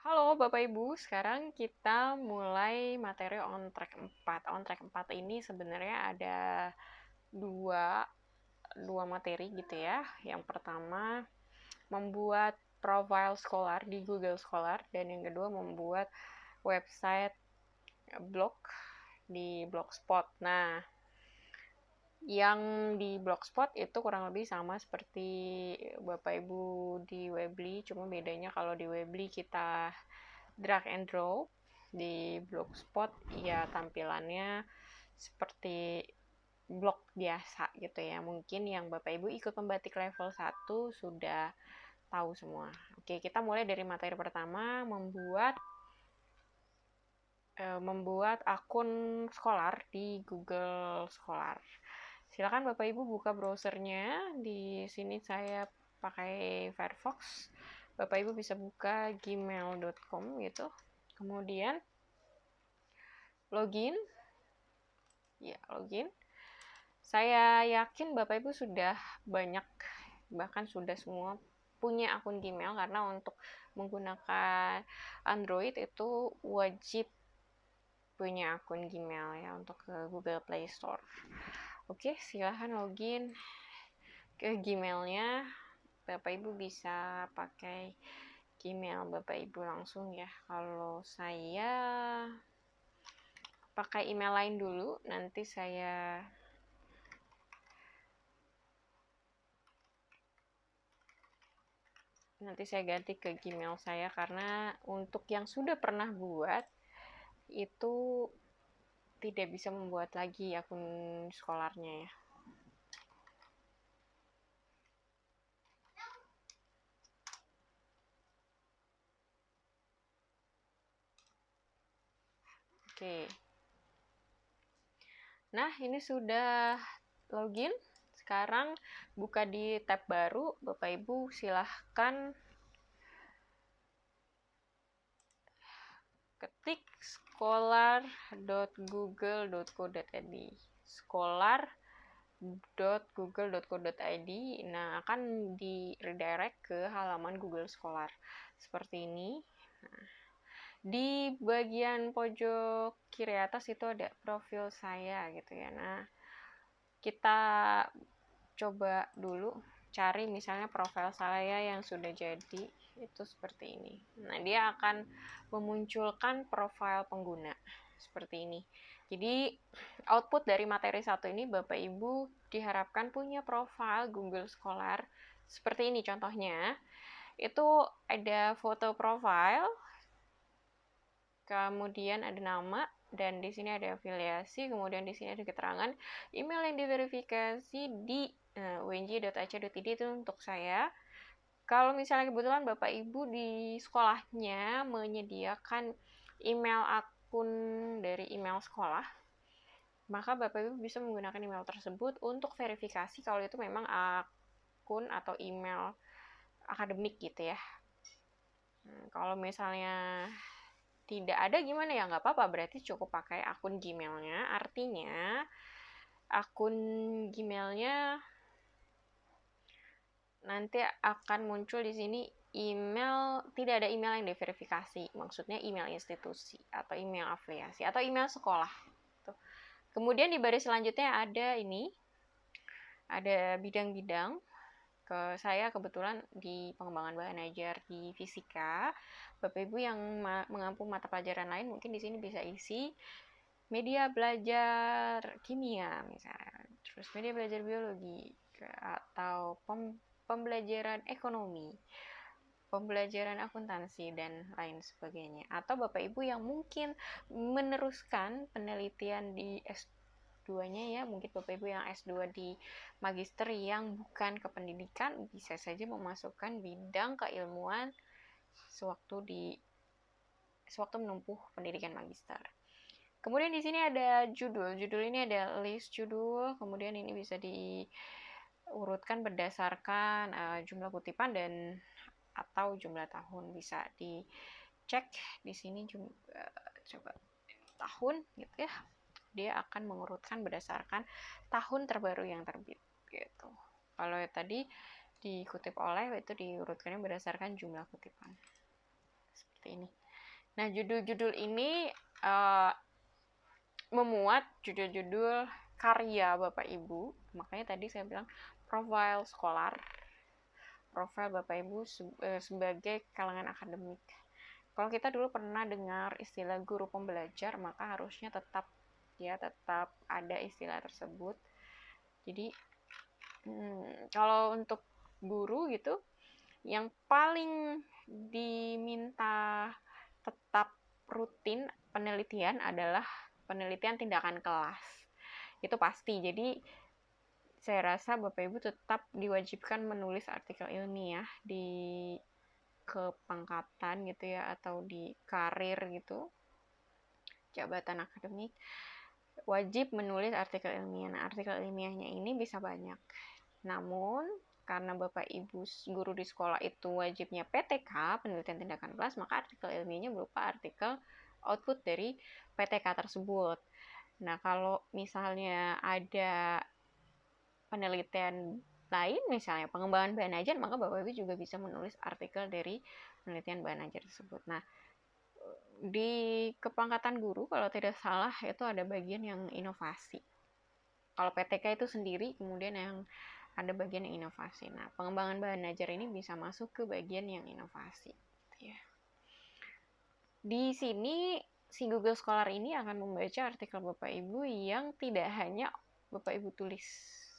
Halo Bapak Ibu, sekarang kita mulai materi on track 4. On track 4 ini sebenarnya ada dua, dua materi gitu ya. Yang pertama, membuat profile Scholar di Google Scholar, dan yang kedua membuat website blog di Blogspot. Nah, yang di Blogspot itu kurang lebih sama seperti Bapak Ibu di Weebly, cuma bedanya kalau di Weebly kita drag and drop, di Blogspot ya tampilannya seperti blog biasa gitu ya. Mungkin yang Bapak Ibu ikut membatik level 1 sudah tahu semua. Oke, kita mulai dari materi pertama, membuat akun Scholar di Google Scholar. Silakan Bapak Ibu buka browsernya. Di sini saya pakai Firefox. Bapak Ibu bisa buka gmail.com gitu. Kemudian login. Ya, login. Saya yakin Bapak Ibu sudah banyak, bahkan sudah semua punya akun Gmail, karena untuk menggunakan Android itu wajib punya akun Gmail ya untuk ke Google Play Store. Oke, silahkan login ke Gmailnya. Bapak Ibu bisa pakai Gmail Bapak Ibu langsung ya. Kalau saya pakai email lain dulu, nanti saya ganti ke Gmail saya, karena untuk yang sudah pernah buat itu tidak bisa membuat lagi akun Scholarnya ya. Oke. Nah, ini sudah login. Sekarang buka di tab baru. Bapak Ibu silahkan ketik scholar.google.co.id. scholar.google.co.id. Nah, akan di redirect ke halaman Google Scholar seperti ini. Nah, di bagian pojok kiri atas itu ada profil saya gitu ya. Nah, kita coba dulu cari misalnya profil saya yang sudah jadi, itu seperti ini. Nah, dia akan memunculkan profil pengguna seperti ini. Jadi output dari materi satu ini Bapak Ibu diharapkan punya profil Google Scholar seperti ini. Contohnya itu ada foto profil, kemudian ada nama, dan di sini ada afiliasi, kemudian di sini ada keterangan email yang diverifikasi di unj.ac.id, itu untuk saya. Kalau misalnya kebetulan Bapak Ibu di sekolahnya menyediakan email akun dari email sekolah, maka Bapak Ibu bisa menggunakan email tersebut untuk verifikasi kalau itu memang akun atau email akademik gitu ya. Kalau misalnya tidak ada gimana ya, nggak apa-apa, berarti cukup pakai akun Gmailnya. Artinya akun Gmailnya nanti akan muncul di sini email, tidak ada email yang diverifikasi, maksudnya email institusi atau email afiliasi atau email sekolah. Kemudian di baris selanjutnya ada ini, ada bidang-bidang. Saya kebetulan di pengembangan bahan ajar di fisika. Bapak Ibu yang mengampu mata pelajaran lain mungkin di sini bisa isi media belajar kimia misalnya, terus media belajar biologi, atau pembelajaran ekonomi, pembelajaran akuntansi, dan lain sebagainya. Atau Bapak Ibu yang mungkin meneruskan penelitian di S2-nya ya, mungkin Bapak Ibu yang S2 di magister yang bukan kependidikan, bisa saja memasukkan bidang keilmuan sewaktu menempuh pendidikan magister. Kemudian di sini ada judul. Judul ini ada list judul, kemudian ini bisa diurutkan berdasarkan jumlah kutipan dan atau jumlah tahun. Bisa dicek di sini coba tahun gitu ya. Dia akan mengurutkan berdasarkan tahun terbaru yang terbit gitu. Kalau tadi dikutip oleh, itu diurutkannya berdasarkan jumlah kutipan. seperti ini. Nah, judul-judul ini memuat judul-judul karya Bapak Ibu. Makanya tadi saya bilang profil sekolah, profil Bapak Ibu sebagai kalangan akademik. Kalau kita dulu pernah dengar istilah guru pembelajar, maka harusnya tetap ada istilah tersebut. Jadi kalau untuk guru gitu, yang paling diminta tetap rutin penelitian adalah penelitian tindakan kelas. Itu pasti. Jadi saya rasa Bapak Ibu tetap diwajibkan menulis artikel ilmiah di kepangkatan gitu ya, atau di karir gitu, jabatan akademik, wajib menulis artikel ilmiah. Nah, artikel ilmiahnya ini bisa banyak. Namun, karena Bapak Ibu guru di sekolah itu wajibnya PTK, penelitian tindakan kelas, maka artikel ilmiahnya berupa artikel output dari PTK tersebut. Nah, kalau misalnya ada penelitian lain, misalnya pengembangan bahan ajar, maka Bapak Ibu juga bisa menulis artikel dari penelitian bahan ajar tersebut. Nah, di kepangkatan guru kalau tidak salah itu ada bagian yang inovasi. Kalau PTK itu sendiri, kemudian yang ada bagian yang inovasi. Nah, pengembangan bahan ajar ini bisa masuk ke bagian yang inovasi. Ya. Di sini si Google Scholar ini akan membaca artikel Bapak Ibu yang tidak hanya Bapak Ibu tulis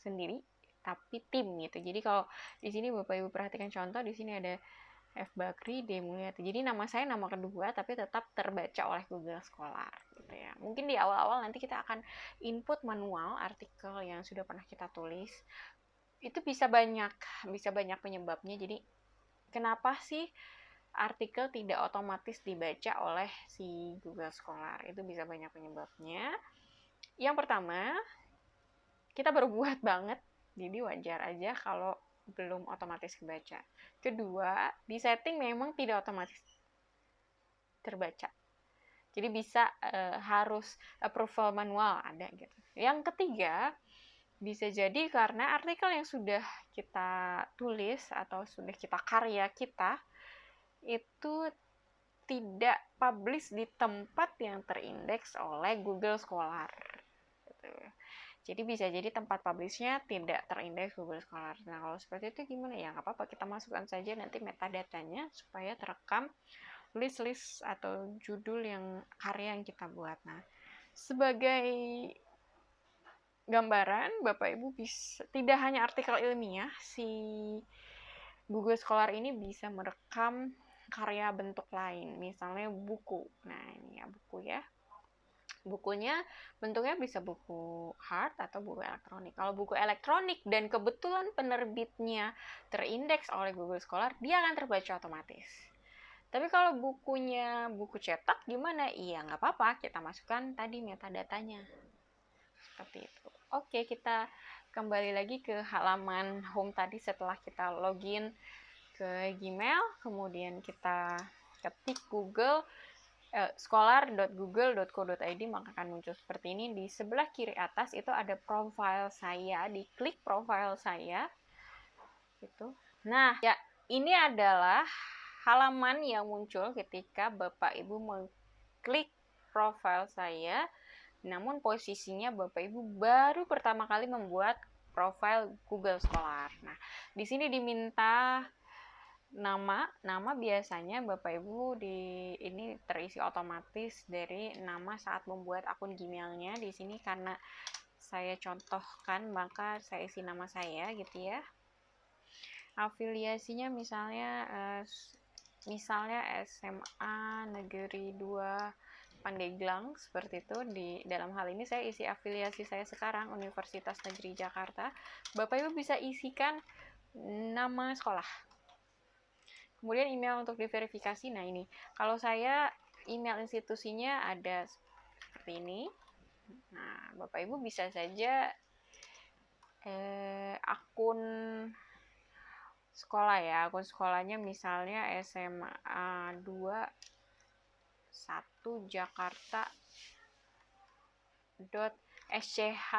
sendiri, tapi tim gitu. Jadi kalau di sini Bapak Ibu perhatikan contoh, di sini ada F. Bakri, D. Mulyati. Jadi nama saya nama kedua, tapi tetap terbaca oleh Google Scholar gitu ya. Mungkin di awal-awal nanti kita akan input manual artikel yang sudah pernah kita tulis. Itu bisa banyak penyebabnya. Jadi kenapa sih artikel tidak otomatis dibaca oleh si Google Scholar? Itu bisa banyak penyebabnya. Yang pertama, kita berbuat banget, jadi wajar aja kalau belum otomatis kebaca. Kedua, di setting memang tidak otomatis terbaca. Jadi bisa harus approval manual ada gitu. Yang ketiga, bisa jadi karena artikel yang sudah kita tulis atau sudah kita karya kita itu tidak publish di tempat yang terindeks oleh Google Scholar. Gitu. Jadi bisa jadi tempat publishnya tidak terindeks Google Scholar. Nah, kalau seperti itu gimana? Ya nggak apa-apa, kita masukkan saja nanti metadatanya supaya terekam list-list atau judul yang karya yang kita buat. Nah, sebagai gambaran, Bapak Ibu bisa tidak hanya artikel ilmiah, si Google Scholar ini bisa merekam karya bentuk lain, misalnya buku. Nah, ini ya buku ya. Bukunya bentuknya bisa buku hard atau buku elektronik. Kalau buku elektronik dan kebetulan penerbitnya terindeks oleh Google Scholar, dia akan terbaca otomatis. Tapi kalau bukunya buku cetak gimana? Iya, nggak apa-apa, kita masukkan tadi metadatanya. Seperti itu. Oke, kita kembali lagi ke halaman home tadi setelah kita login ke Gmail, kemudian kita ketik Google scholar.google.co.id, maka akan muncul seperti ini. Di sebelah kiri atas itu ada profil saya, diklik profil saya gitu. Nah, ya ini adalah halaman yang muncul ketika Bapak Ibu mengklik profil saya, namun posisinya Bapak Ibu baru pertama kali membuat profil Google Scholar. Nah, di sini diminta nama biasanya Bapak Ibu ini terisi otomatis dari nama saat membuat akun Gmail-nya. Di sini karena saya contohkan maka saya isi nama saya gitu ya. Afiliasinya misalnya SMA Negeri 2 Pandeglang, seperti itu. Di dalam hal ini saya isi afiliasi saya sekarang Universitas Negeri Jakarta. Bapak Ibu bisa isikan nama sekolah. Kemudian email untuk diverifikasi. Nah, ini kalau saya email institusinya ada seperti ini. Nah, Bapak Ibu bisa saja akun sekolah ya. Akun sekolahnya misalnya SMA 21 Jakarta .sch.id.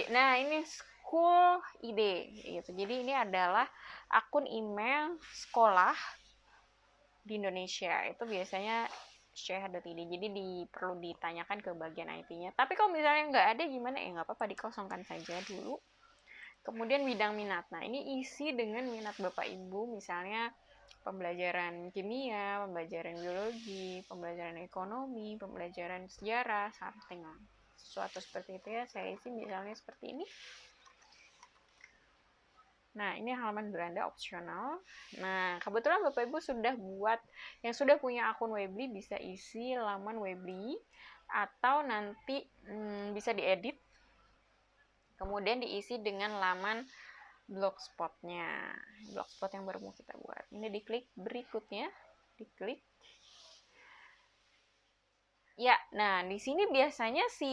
Nah, ini school id gitu. Jadi ini adalah akun email sekolah di Indonesia itu biasanya Syekh.id, jadi perlu ditanyakan ke bagian IT-nya. Tapi kalau misalnya nggak ada gimana, ya nggak apa-apa, dikosongkan saja dulu. Kemudian bidang minat, nah ini isi dengan minat Bapak Ibu, misalnya pembelajaran kimia, pembelajaran biologi, pembelajaran ekonomi, pembelajaran sejarah, something lah, sesuatu seperti itu ya. Saya isi misalnya seperti ini. Nah, ini halaman beranda opsional. Nah, kebetulan Bapak Ibu sudah buat, yang sudah punya akun Weebly bisa isi laman Weebly, atau nanti bisa diedit, kemudian diisi dengan laman blogspotnya, blogspot yang baru mau kita buat. Ini diklik berikutnya, diklik. Ya, nah di sini biasanya si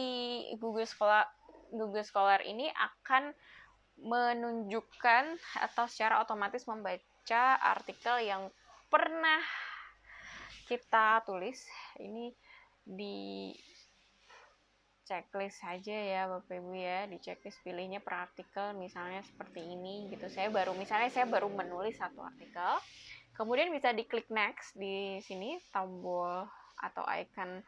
Google Scholar ini akan menunjukkan atau secara otomatis membaca artikel yang pernah kita tulis. Ini di checklist saja ya Bapak Ibu ya, di checklist pilihnya per artikel, misalnya seperti ini gitu. Saya baru menulis satu artikel, kemudian bisa diklik next di sini, tombol atau icon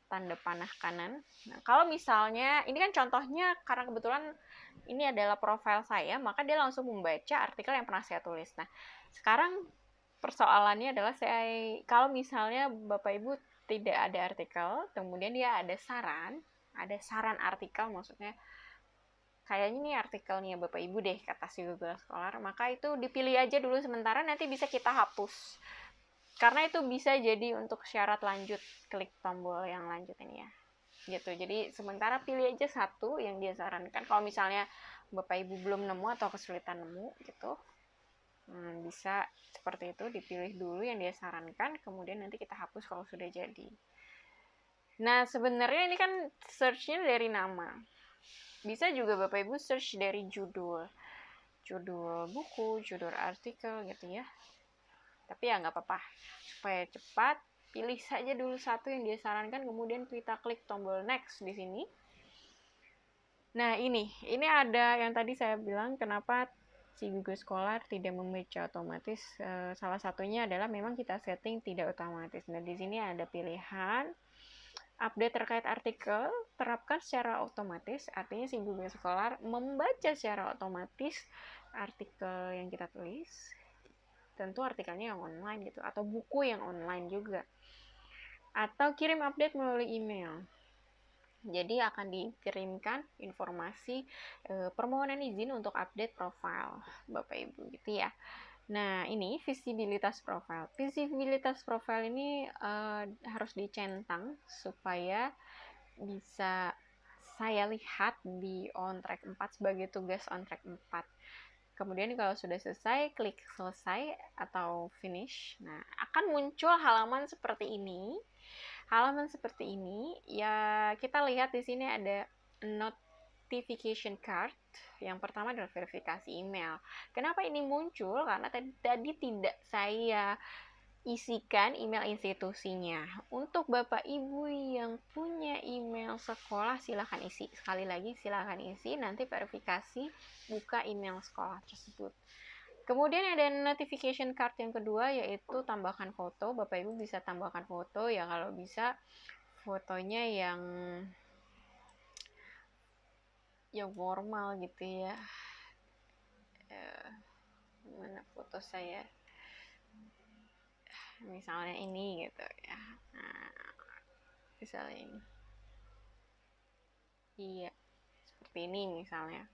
tanda panah kanan. Nah, kalau misalnya ini kan contohnya karena kebetulan ini adalah profil saya, maka dia langsung membaca artikel yang pernah saya tulis. Nah, sekarang persoalannya adalah kalau misalnya Bapak Ibu tidak ada artikel, kemudian dia ada saran artikel, maksudnya kayaknya ini artikelnya Bapak Ibu deh kata si Google Scholar, maka itu dipilih aja dulu sementara, nanti bisa kita hapus. Karena itu bisa jadi untuk syarat lanjut, klik tombol yang lanjut ini ya. Gitu. Jadi sementara pilih aja satu yang dia sarankan. Kalau misalnya Bapak Ibu belum nemu atau kesulitan nemu gitu, bisa seperti itu, dipilih dulu yang dia sarankan, kemudian nanti kita hapus kalau sudah jadi. Nah, sebenarnya ini kan search-nya dari nama. Bisa juga Bapak Ibu search dari judul buku, judul artikel gitu ya. Tapi ya nggak apa-apa, supaya cepat, pilih saja dulu satu yang dia sarankan, kemudian kita klik tombol next di sini. Nah, ini ada yang tadi saya bilang kenapa si Google Scholar tidak membaca otomatis. Salah satunya adalah memang kita setting tidak otomatis. Nah, di sini ada pilihan update terkait artikel, terapkan secara otomatis. Artinya si Google Scholar membaca secara otomatis artikel yang kita tulis. Tentu artikelnya yang online gitu, atau buku yang online juga. Atau kirim update melalui email. Jadi akan dikirimkan informasi permohonan izin untuk update profil Bapak Ibu gitu ya. Nah, ini visibilitas profil. Visibilitas profil ini harus dicentang supaya bisa saya lihat di on track 4 sebagai tugas on track 4. Kemudian kalau sudah selesai, klik selesai atau finish. Nah, akan muncul halaman seperti ini. Halaman seperti ini, ya kita lihat di sini ada notification card. Yang pertama adalah verifikasi email. Kenapa ini muncul? Karena tadi tidak saya isikan email institusinya. Untuk Bapak Ibu yang punya email sekolah, silahkan isi. Sekali lagi, silahkan isi. Nanti verifikasi, buka email sekolah tersebut. Kemudian ada notification card yang kedua, yaitu tambahkan foto. Bapak Ibu bisa tambahkan foto ya, kalau bisa fotonya yang formal gitu ya. Mana foto saya? Misalnya ini gitu ya. Nah, misalnya ini. Iya, seperti ini misalnya.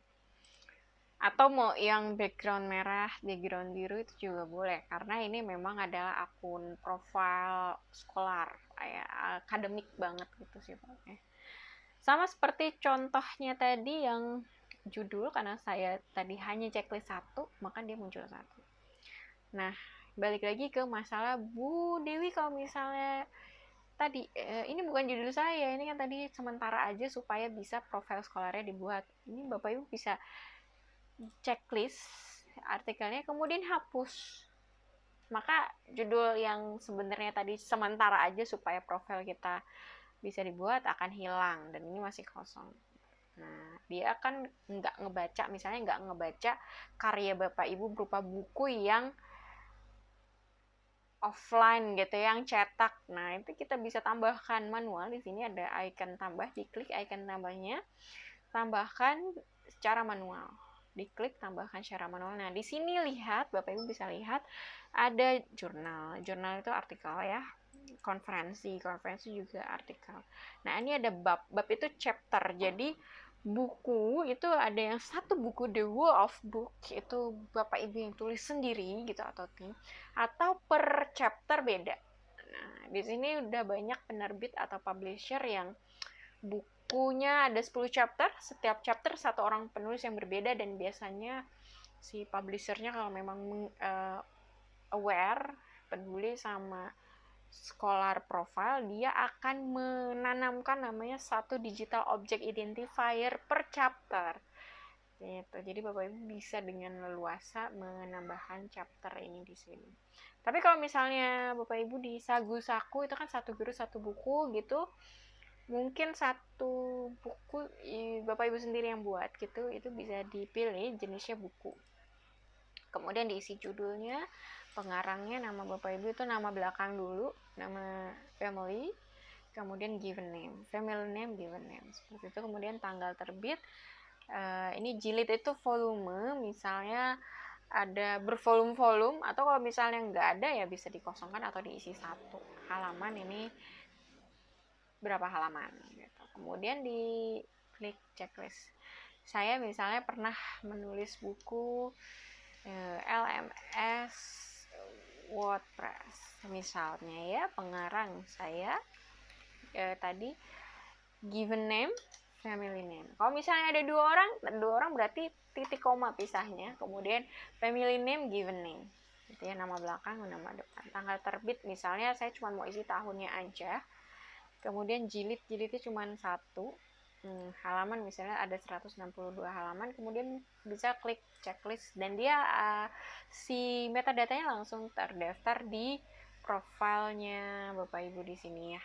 Atau mau yang background merah, background biru itu juga boleh, karena ini memang adalah akun profil sekolah, kayak akademik banget gitu sifatnya. Sama seperti contohnya tadi yang judul, karena saya tadi hanya checklist satu, maka dia muncul satu. Nah, balik lagi ke masalah Bu Dewi, kalau misalnya tadi ini bukan judul saya, ini kan tadi sementara aja supaya bisa profil sekolahnya dibuat. Ini Bapak Ibu bisa checklist artikelnya kemudian hapus, maka judul yang sebenarnya tadi sementara aja supaya profil kita bisa dibuat akan hilang dan ini masih kosong. Nah, dia akan nggak ngebaca karya Bapak Ibu berupa buku yang offline gitu yang cetak. Nah, itu kita bisa tambahkan manual. Di sini ada icon tambah, diklik icon tambahnya, tambahkan secara manual. Diklik tambahkan secara manual. Nah, di sini lihat, Bapak Ibu bisa lihat ada jurnal. Jurnal itu artikel ya. Konferensi juga artikel. Nah, ini ada bab. Bab itu chapter. Jadi buku itu ada yang satu buku The Whole of Book itu Bapak Ibu yang tulis sendiri gitu atau tim, atau per chapter beda. Nah, di sini udah banyak penerbit atau publisher yang bukunya ada 10 chapter, setiap chapter satu orang penulis yang berbeda, dan biasanya si publishernya kalau memang aware, peduli sama scholar profile, dia akan menanamkan namanya satu digital object identifier per chapter. Gitu. Jadi Bapak Ibu bisa dengan leluasa menambahkan chapter ini di sini. Tapi kalau misalnya Bapak Ibu di Sagu Saku itu kan satu guru satu buku gitu, mungkin satu buku Bapak Ibu sendiri yang buat gitu, itu bisa dipilih jenisnya buku. Kemudian diisi judulnya, pengarangnya, nama Bapak Ibu itu nama belakang dulu, nama family, kemudian given name, family name, given name, seperti itu. Kemudian tanggal terbit, ini jilid itu volume, misalnya ada bervolume-volume, atau kalau misalnya nggak ada ya bisa dikosongkan atau diisi satu halaman, ini berapa halaman gitu. Kemudian di klik checklist. Saya misalnya pernah menulis buku LMS WordPress misalnya ya, pengarang saya tadi given name, family name. Kalau misalnya ada dua orang berarti titik koma pisahnya, kemudian family name, given name gitu ya, nama belakang, nama depan. Tanggal terbit misalnya saya cuma mau isi tahunnya aja, kemudian jilidnya cuma satu, halaman misalnya ada 162 halaman, kemudian bisa klik checklist dan dia si metadatanya langsung terdaftar di profilnya Bapak Ibu di sini ya.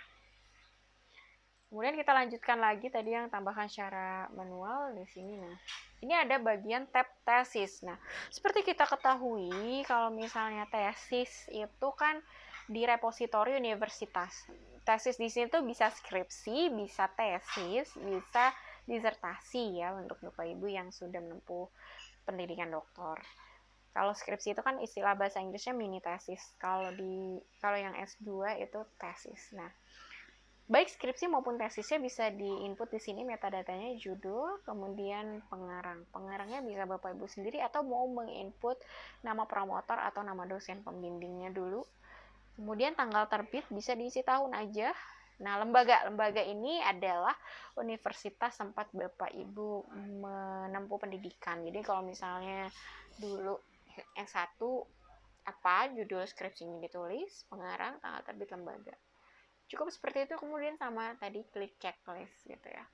Kemudian kita lanjutkan lagi tadi yang tambahkan secara manual di sini. Nah, ini ada bagian tab tesis. Nah, seperti kita ketahui kalau misalnya tesis itu kan di repositori universitas. Tesis di sini tuh bisa skripsi, bisa tesis, bisa disertasi ya untuk Bapak Ibu yang sudah menempuh pendidikan doktor. Kalau skripsi itu kan istilah bahasa Inggrisnya mini tesis. Kalau yang S2 itu tesis. Nah, baik skripsi maupun tesisnya bisa diinput di sini metadatanya, judul, kemudian pengarang. Pengarangnya bisa Bapak Ibu sendiri atau mau menginput nama promotor atau nama dosen pembimbingnya dulu. Kemudian tanggal terbit bisa diisi tahun aja. Nah, lembaga ini adalah universitas tempat Bapak Ibu menempuh pendidikan. Jadi kalau misalnya dulu S1 apa judul skripsinya ditulis, pengarang, tanggal terbit lembaga. Cukup seperti itu, kemudian sama tadi klik checklist gitu ya.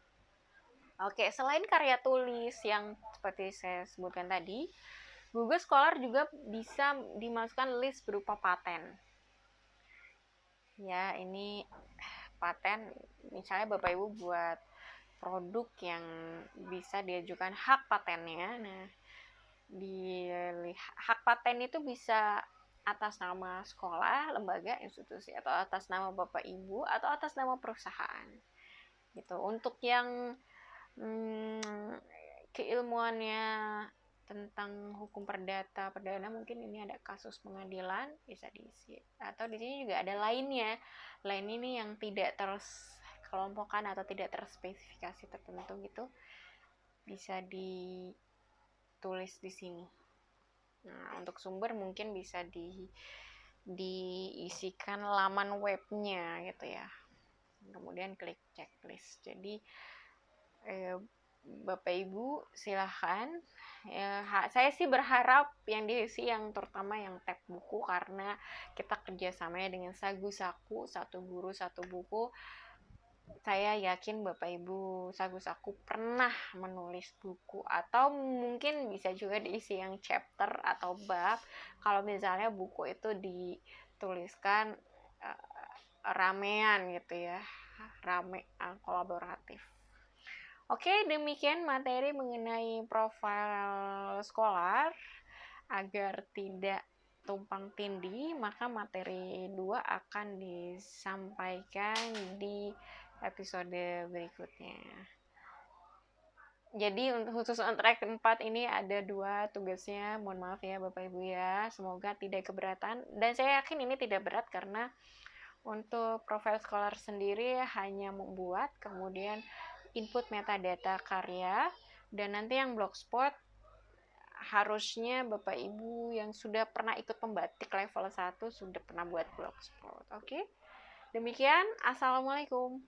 Oke, selain karya tulis yang seperti saya sebutkan tadi, Google Scholar juga bisa dimasukkan list berupa paten. Ya, ini paten, misalnya Bapak Ibu buat produk yang bisa diajukan hak patennya. Nah, hak paten itu bisa atas nama sekolah, lembaga, institusi, atau atas nama Bapak Ibu, atau atas nama perusahaan. Gitu. Untuk yang keilmuannya tentang hukum perdana, mungkin ini ada kasus pengadilan, bisa diisi. Atau di sini juga ada lainnya. Lain ini yang tidak terkelompokkan atau tidak terspesifikasi tertentu gitu, bisa ditulis di sini. Nah, untuk sumber mungkin bisa diisikan laman webnya gitu ya. Kemudian klik checklist. Jadi Bapak Ibu silahkan. Saya sih berharap yang diisi yang terutama yang tab buku, karena kita kerjasamanya dengan Sagu Saku, satu guru satu buku. Saya yakin Bapak Ibu Sagu Saku pernah menulis buku, atau mungkin bisa juga diisi yang chapter atau bab. Kalau misalnya buku itu dituliskan ramean gitu ya, rame, kolaboratif. Oke, demikian materi mengenai profil Scholar agar tidak tumpang tindih, maka materi 2 akan disampaikan di episode berikutnya. Jadi khusus untuk track 4 ini ada 2 tugasnya, mohon maaf ya Bapak Ibu ya, semoga tidak keberatan, dan saya yakin ini tidak berat karena untuk profil scholar sendiri hanya membuat, kemudian input metadata karya, dan nanti yang blogspot harusnya Bapak Ibu yang sudah pernah ikut pembatik level 1 sudah pernah buat blogspot. Oke? Demikian, Assalamualaikum.